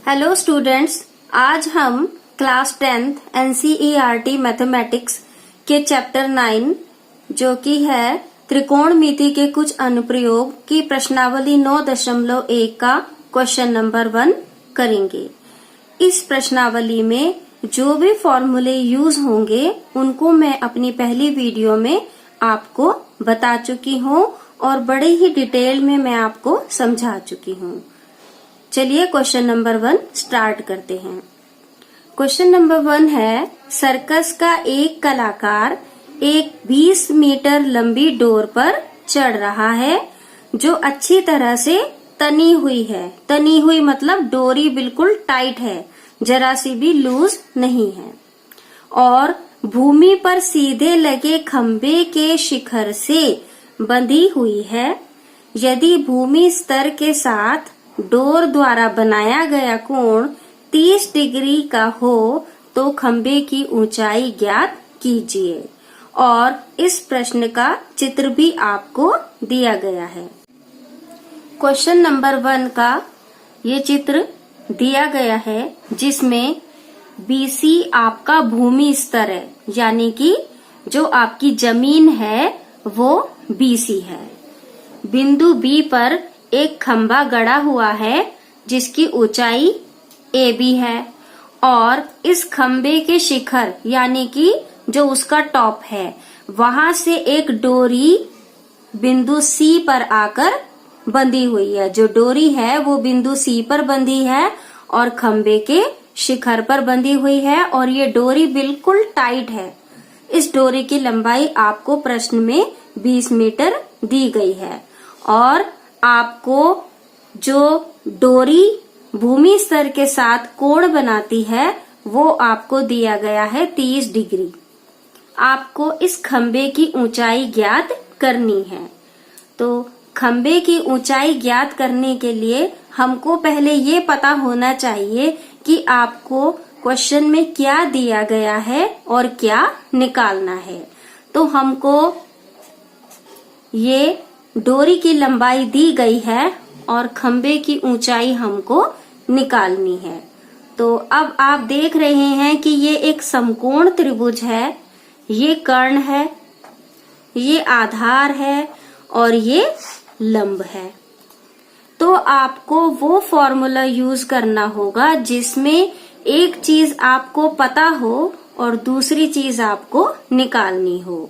Hello students, आज हम class 10th NCERT mathematics के चैप्टर 9 जो कि है त्रिकोणमिति के कुछ अनुप्रयोग की प्रश्नावली 9.1 का क्वेश्चन नंबर 1 करेंगे। इस प्रश्नावली में जो भी फॉर्मूले यूज होंगे उनको मैं अपनी पहली वीडियो में आपको बता चुकी हूँ और बड़े ही डिटेल में मैं आपको समझा चुकी हूँ। चलिए क्वेश्चन नंबर 1 स्टार्ट करते हैं। क्वेश्चन नंबर 1 है, सर्कस का एक कलाकार एक 20 मीटर लंबी डोर पर चढ़ रहा है जो अच्छी तरह से तनी हुई है। तनी हुई मतलब डोरी बिल्कुल टाइट है, जरा सी भी लूज नहीं है और भूमि पर सीधे लगे खंबे के शिखर से बंधी हुई है। यदि भूमि स्तर के साथ डोर द्वारा बनाया गया कोण 30 डिग्री का हो तो खंबे की ऊंचाई ज्ञात कीजिए। और इस प्रश्न का चित्र भी आपको दिया गया है। क्वेश्चन नंबर 1 का ये चित्र दिया गया है जिसमें BC आपका भूमि स्तर है, यानी कि जो आपकी जमीन है वो BC है। बिंदु B पर एक खंबा गड़ा हुआ है जिसकी ऊंचाई AB है और इस खंबे के शिखर यानी कि जो उसका टॉप है वहां से एक डोरी बिंदु C पर आकर बंधी हुई है। जो डोरी है वो बिंदु C पर बंधी है और खंबे के शिखर पर बंधी हुई है और ये डोरी बिल्कुल टाइट है। इस डोरी की लंबाई आपको प्रश्न में 20 मीटर दी गई है और आपको जो डोरी भूमि स्तर के साथ कोण बनाती है वो आपको दिया गया है 30 डिग्री। आपको इस खंबे की ऊंचाई ज्ञात करनी है। तो खंबे की ऊंचाई ज्ञात करने के लिए हमको पहले ये पता होना चाहिए कि आपको क्वेश्चन में क्या दिया गया है और क्या निकालना है। तो हमको ये डोरी की लंबाई दी गई है और खंबे की ऊंचाई हमको निकालनी है। तो अब आप देख रहे हैं कि ये एक समकोण त्रिभुज है, ये कर्ण है, ये आधार है और ये लंब है। तो आपको वो फॉर्मूला यूज करना होगा जिसमें एक चीज आपको पता हो और दूसरी चीज आपको निकालनी हो।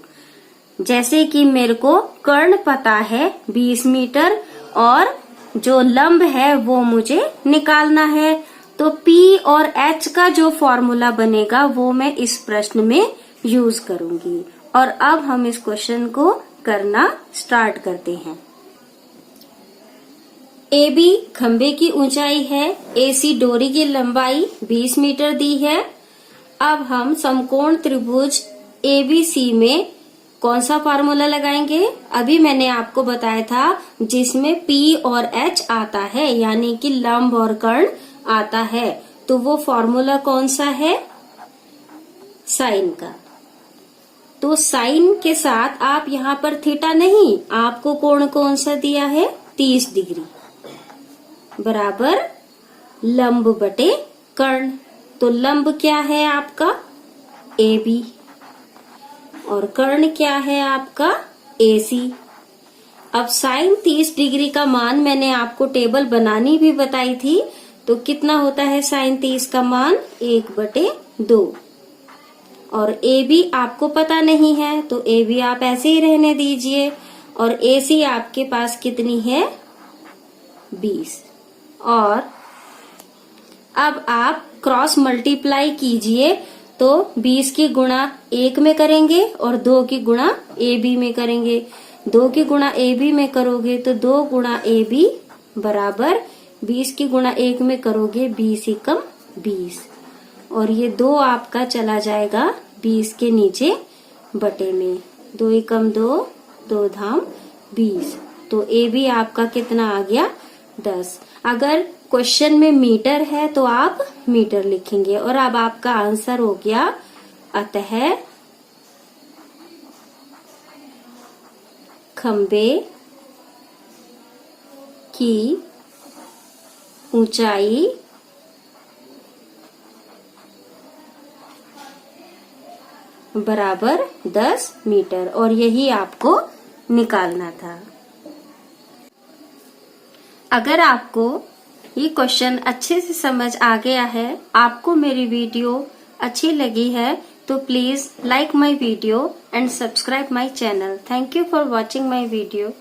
जैसे कि मेरे को कर्ण पता है 20 मीटर और जो लंब है वो मुझे निकालना है। तो P और H का जो फॉर्मूला बनेगा वो मैं इस प्रश्न में यूज करूंगी। और अब हम इस क्वेश्चन को करना स्टार्ट करते हैं। AB खंबे की ऊंचाई है, AC डोरी की लंबाई 20 मीटर दी है। अब हम समकोण त्रिभुज ABC में कौन सा फार्मूला लगाएंगे? अभी मैंने आपको बताया था जिसमें P और H आता है यानी कि लंब और कर्ण आता है। तो वो फॉर्मूला कौन सा है? साइन का। तो साइन के साथ आप यहाँ पर थीटा नहीं, आपको कोण कौन सा दिया है? 30 डिग्री बराबर लंब बटे कर्ण। तो लंब क्या है आपका? AB और कर्ण क्या है आपका? AC। अब साइन 30 डिग्री का मान मैंने आपको टेबल बनानी भी बताई थी। तो कितना होता है साइन 30 का मान? 1/2। और AB आपको पता नहीं है तो AB आप ऐसे ही रहने दीजिए। और AC आपके पास कितनी है? 20। और अब आप क्रॉस मल्टीप्लाई कीजिए तो 20 की गुणा 1 में करेंगे और 2 की गुणा AB में करेंगे। 2 की गुणा AB में करोगे तो 2 गुणा AB बराबर 20 की गुणा 1 में करोगे 20 एकम 20 और ये 2 आपका चला जाएगा 20 के नीचे बटे में। 2 एकम 2, 2 धाम 20। तो AB आपका कितना आ गया? 10। अगर क्वेश्चन में मीटर है तो आप मीटर लिखेंगे। और अब आपका आंसर हो गया, अतः खंबे की ऊंचाई बराबर 10 मीटर और यही आपको निकालना था। अगर आपको ये क्वेश्चन अच्छे से समझ आ गया है, आपको मेरी वीडियो अच्छी लगी है, तो please like my video and subscribe my channel. Thank you for watching my video.